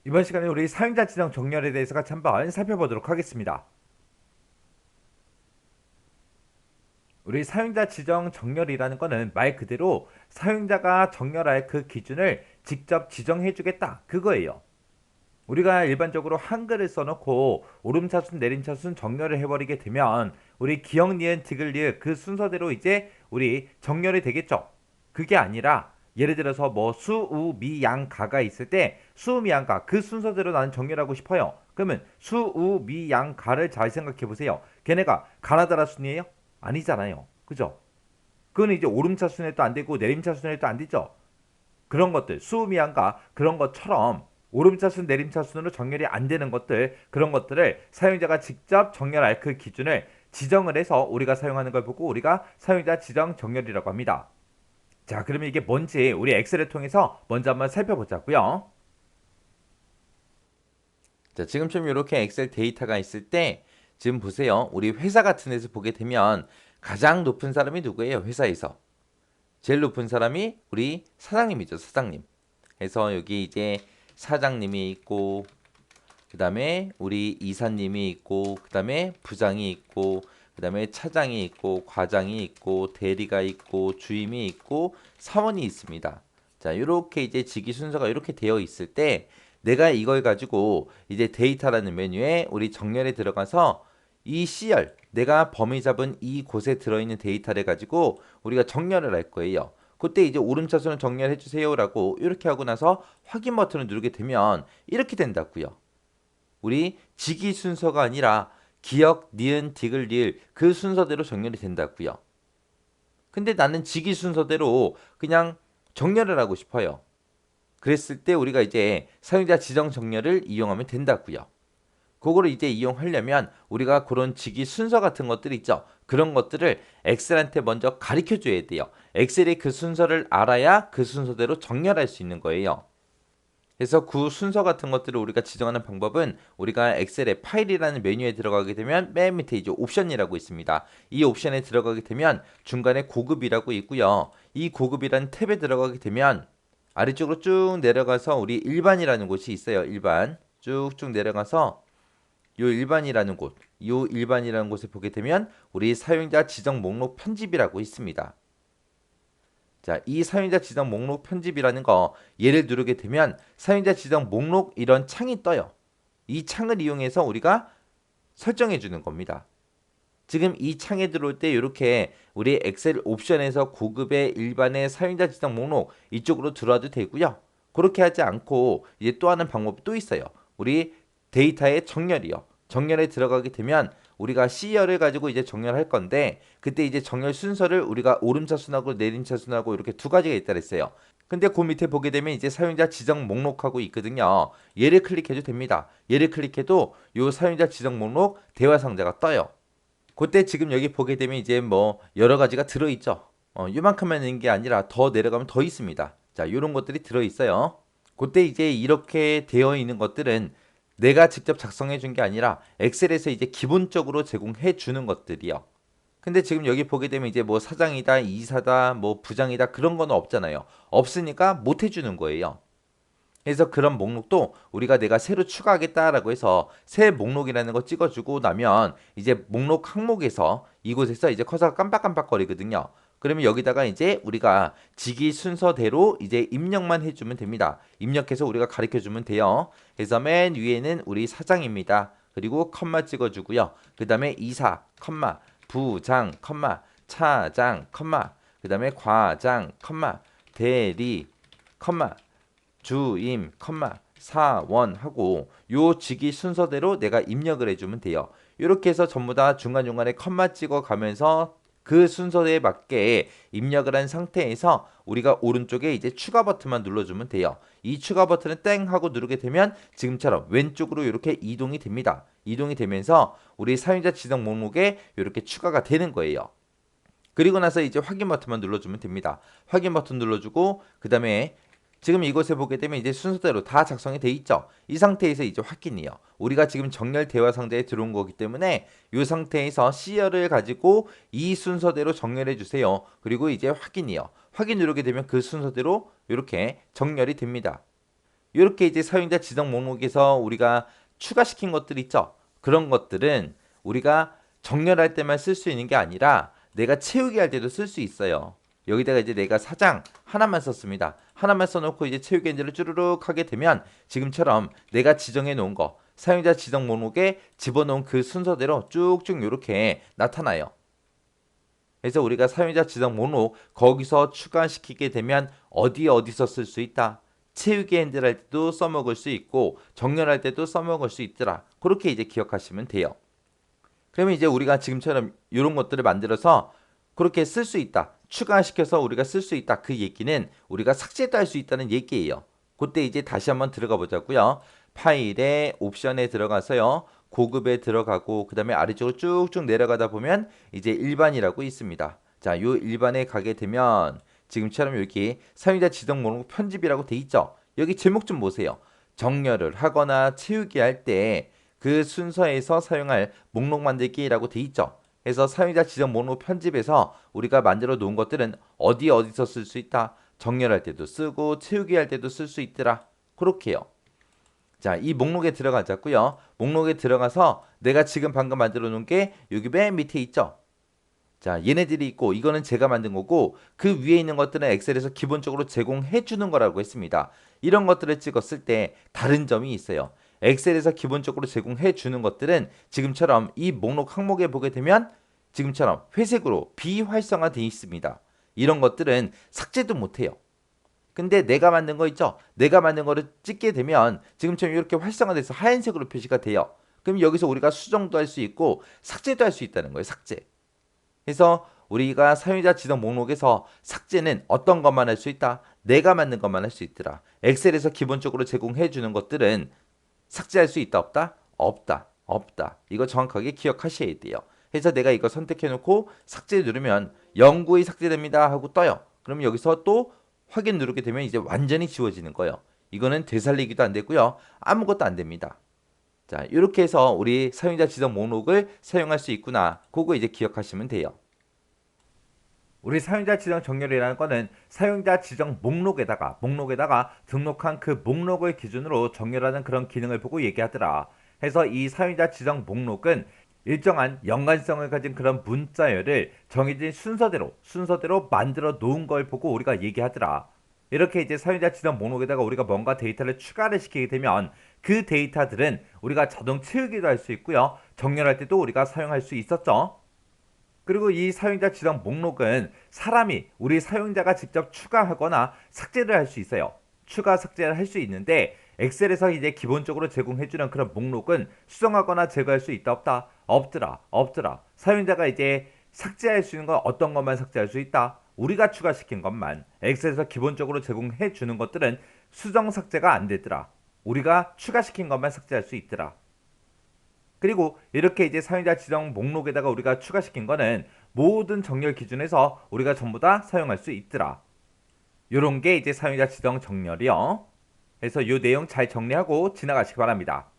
이번 시간에 우리 사용자 지정 정렬에 대해서 같이 한번 살펴보도록 하겠습니다. 우리 사용자 지정 정렬이라는 거는 말 그대로 사용자가 정렬할 그 기준을 직접 지정해 주겠다 그거예요. 우리가 일반적으로 한글을 써놓고 오름차순 내림차순 정렬을 해버리게 되면 우리 기역 니은 디귿 리을 그 순서대로 이제 우리 정렬이 되겠죠. 그게 아니라 예를 들어서 뭐 수우 미 양 가가 있을 때 수우 미 양 가 그 순서대로 나는 정렬하고 싶어요. 그러면 수우 미 양 가를 잘 생각해 보세요. 걔네가 가나다라 순이에요? 아니잖아요. 그죠? 그건 이제 오름차순에도 안 되고 내림차순에도 안 되죠. 그런 것들 수음이한가 그런 것처럼 오름차순 내림차순으로 정렬이 안 되는 것들 그런 것들을 사용자가 직접 정렬할 그 기준을 지정을 해서 우리가 사용하는 걸 보고 우리가 사용자 지정 정렬이라고 합니다. 자, 그러면 이게 뭔지 우리 엑셀을 통해서 먼저 한번 살펴보자고요. 자, 지금처럼 이렇게 엑셀 데이터가 있을 때 지금 보세요. 우리 회사 같은 데서 보게 되면 가장 높은 사람이 누구예요? 회사에서 제일 높은 사람이 우리 사장님이죠. 사장님. 그래서 여기 이제 사장님이 있고 그 다음에 우리 이사님이 있고 그 다음에 부장이 있고 그 다음에 차장이 있고 과장이 있고 대리가 있고 주임이 있고 사원이 있습니다. 자, 이렇게 이제 직위 순서가 이렇게 되어 있을 때 내가 이걸 가지고 이제 데이터라는 메뉴에 우리 정렬에 들어가서 이 C열 내가 범위 잡은 이 곳에 들어있는 데이터를 가지고 우리가 정렬을 할 거예요. 그때 이제 오름차순을 정렬해 주세요라고 이렇게 하고 나서 확인 버튼을 누르게 되면 이렇게 된다고요. 우리 직위 순서가 아니라 기역, 니은, 디귿, 리을 그 순서대로 정렬이 된다고요. 근데 나는 직위 순서대로 그냥 정렬을 하고 싶어요. 그랬을 때 우리가 이제 사용자 지정 정렬을 이용하면 된다고요. 그거를 이제 이용하려면 우리가 그런 직위 순서 같은 것들 있죠. 그런 것들을 엑셀한테 먼저 가르쳐 줘야 돼요. 엑셀이 그 순서를 알아야 그 순서대로 정렬할 수 있는 거예요. 그래서 그 순서 같은 것들을 우리가 지정하는 방법은 우리가 엑셀의 파일이라는 메뉴에 들어가게 되면 맨 밑에 이제 옵션이라고 있습니다. 이 옵션에 들어가게 되면 중간에 고급이라고 있고요. 이 고급이라는 탭에 들어가게 되면 아래쪽으로 쭉 내려가서 우리 일반이라는 곳이 있어요. 일반 쭉쭉 내려가서 요 일반이라는 곳, 요 일반이라는 곳에 보게 되면 우리 사용자 지정 목록 편집이라고 있습니다. 자, 이 사용자 지정 목록 편집이라는 거 얘를 누르게 되면 사용자 지정 목록 이런 창이 떠요. 이 창을 이용해서 우리가 설정해 주는 겁니다. 지금 이 창에 들어올 때 이렇게 우리 엑셀 옵션에서 고급의 일반의 사용자 지정 목록 이쪽으로 들어와도 되고요. 그렇게 하지 않고 이제 또 하는 방법이 또 있어요. 우리 데이터의 정렬이요. 정렬에 들어가게 되면 우리가 C열을 가지고 이제 정렬할 건데 그때 이제 정렬 순서를 우리가 오름차순하고 내림차순하고 이렇게 두 가지가 있다 그랬어요. 근데 그 밑에 보게 되면 이제 사용자 지정 목록하고 있거든요. 얘를 클릭해도 됩니다. 얘를 클릭해도 요 사용자 지정 목록 대화 상자가 떠요. 그때 지금 여기 보게 되면 이제 뭐 여러 가지가 들어있죠. 요만큼만 있는 게 아니라 더 내려가면 더 있습니다. 자, 이런 것들이 들어있어요. 그때 이제 이렇게 되어 있는 것들은 내가 직접 작성해 준 게 아니라 엑셀에서 이제 기본적으로 제공해 주는 것들이요. 근데 지금 여기 보게 되면 이제 뭐 사장이다, 이사다, 뭐 부장이다 그런 거는 없잖아요. 없으니까 못 해주는 거예요. 그래서 그런 목록도 우리가 내가 새로 추가하겠다라고 해서 새 목록이라는 거 찍어주고 나면 이제 목록 항목에서 이곳에서 이제 커서가 깜빡깜빡거리거든요. 그러면 여기다가 이제 우리가 직위 순서대로 이제 입력만 해주면 됩니다. 입력해서 우리가 가르쳐주면 돼요. 그래서 맨 위에는 우리 사장입니다. 그리고 컴마 찍어주고요. 그 다음에 이사, 컴마, 부장, 컴마, 차장, 컴마, 그 다음에 과장, 컴마, 대리, 컴마, 주임, 컴마, 사원 하고 요 직위 순서대로 내가 입력을 해주면 돼요. 이렇게 해서 전부 다 중간중간에 컴마 찍어 가면서 그 순서에 맞게 입력을 한 상태에서 우리가 오른쪽에 이제 추가 버튼만 눌러주면 돼요. 이 추가 버튼을 땡 하고 누르게 되면 지금처럼 왼쪽으로 이렇게 이동이 됩니다. 이동이 되면서 우리 사용자 지정 목록에 이렇게 추가가 되는 거예요. 그리고 나서 이제 확인 버튼만 눌러주면 됩니다. 확인 버튼 눌러주고 그 다음에 지금 이곳에 보게 되면 이제 순서대로 다 작성이 돼 있죠. 이 상태에서 이제 확인이요. 우리가 지금 정렬 대화 상자에 들어온 거기 때문에 이 상태에서 C열을 가지고 이 순서대로 정렬해 주세요. 그리고 이제 확인이요. 확인 누르게 되면 그 순서대로 이렇게 정렬이 됩니다. 이렇게 이제 사용자 지정 목록에서 우리가 추가시킨 것들 있죠. 그런 것들은 우리가 정렬할 때만 쓸 수 있는 게 아니라 내가 채우기 할 때도 쓸 수 있어요. 여기다가 이제 내가 사장 하나만 썼습니다. 하나만 써놓고 이제 채우기 엔진을 쭈르륵 하게 되면 지금처럼 내가 지정해 놓은 거 사용자 지정 목록에 집어넣은 그 순서대로 쭉쭉 이렇게 나타나요. 그래서 우리가 사용자 지정 목록 거기서 추가시키게 되면 어디서 쓸 수 있다. 채우기 핸들 할 때도 써먹을 수 있고 정렬할 때도 써먹을 수 있더라. 그렇게 이제 기억하시면 돼요. 그러면 이제 우리가 지금처럼 이런 것들을 만들어서 그렇게 쓸 수 있다. 추가시켜서 우리가 쓸 수 있다. 그 얘기는 우리가 삭제도 할 수 있다는 얘기예요. 그때 이제 다시 한번 들어가 보자고요. 파일에 옵션에 들어가서요. 고급에 들어가고 그 다음에 아래쪽으로 쭉쭉 내려가다 보면 이제 일반이라고 있습니다. 자, 요 일반에 가게 되면 지금처럼 여기 사용자 지정 목록 편집이라고 돼 있죠. 여기 제목 좀 보세요. 정렬을 하거나 채우기 할 때 그 순서에서 사용할 목록 만들기라고 돼 있죠. 그래서 사용자 지정 목록 편집에서 우리가 만들어 놓은 것들은 어디서 쓸 수 있다. 정렬할 때도 쓰고 채우기 할 때도 쓸 수 있더라. 그렇게요. 자, 이 목록에 들어가자고요. 목록에 들어가서 내가 지금 방금 만들어 놓은 게 여기 맨 밑에 있죠. 자, 얘네들이 있고 이거는 제가 만든 거고 그 위에 있는 것들은 엑셀에서 기본적으로 제공해 주는 거라고 했습니다. 이런 것들을 찍었을 때 다른 점이 있어요. 엑셀에서 기본적으로 제공해 주는 것들은 지금처럼 이 목록 항목에 보게 되면 지금처럼 회색으로 비활성화되어 있습니다. 이런 것들은 삭제도 못해요. 근데 내가 만든 거 있죠? 내가 만든 거를 찍게 되면 지금처럼 이렇게 활성화돼서 하얀색으로 표시가 돼요. 그럼 여기서 우리가 수정도 할 수 있고 삭제도 할 수 있다는 거예요. 삭제. 그래서 우리가 사용자 지정 목록에서 삭제는 어떤 것만 할 수 있다? 내가 만든 것만 할 수 있더라. 엑셀에서 기본적으로 제공해 주는 것들은 삭제할 수 있다 없다? 없다. 없다. 이거 정확하게 기억하셔야 돼요. 그래서 내가 이거 선택해 놓고 삭제 누르면 영구히 삭제됩니다 하고 떠요. 그럼 여기서 또 확인 누르게 되면 이제 완전히 지워지는 거예요. 이거는 되살리기도 안 되고요. 아무것도 안 됩니다. 자, 이렇게 해서 우리 사용자 지정 목록을 사용할 수 있구나. 그거 이제 기억하시면 돼요. 우리 사용자 지정 정렬이라는 거는 사용자 지정 목록에다가 등록한 그 목록을 기준으로 정렬하는 그런 기능을 보고 얘기하더라. 해서 이 사용자 지정 목록은 일정한 연관성을 가진 그런 문자열을 정해진 순서대로 만들어 놓은 걸 보고 우리가 얘기하더라. 이렇게 이제 사용자 지정 목록에다가 우리가 뭔가 데이터를 추가를 시키게 되면 그 데이터들은 우리가 자동 채우기도 할 수 있고요. 정렬할 때도 우리가 사용할 수 있었죠. 그리고 이 사용자 지정 목록은 우리 사용자가 직접 추가하거나 삭제를 할 수 있어요. 추가 삭제를 할 수 있는데 엑셀에서 이제 기본적으로 제공해주는 그런 목록은 수정하거나 제거할 수 있다 없다? 없더라. 사용자가 이제 삭제할 수 있는 건 어떤 것만 삭제할 수 있다? 우리가 추가시킨 것만. 엑셀에서 기본적으로 제공해주는 것들은 수정 삭제가 안 되더라. 우리가 추가시킨 것만 삭제할 수 있더라. 그리고 이렇게 이제 사용자 지정 목록에다가 우리가 추가시킨 거는 모든 정렬 기준에서 우리가 전부 다 사용할 수 있더라. 요런 게 이제 사용자 지정 정렬이요. 그래서 요 내용 잘 정리하고 지나가시기 바랍니다.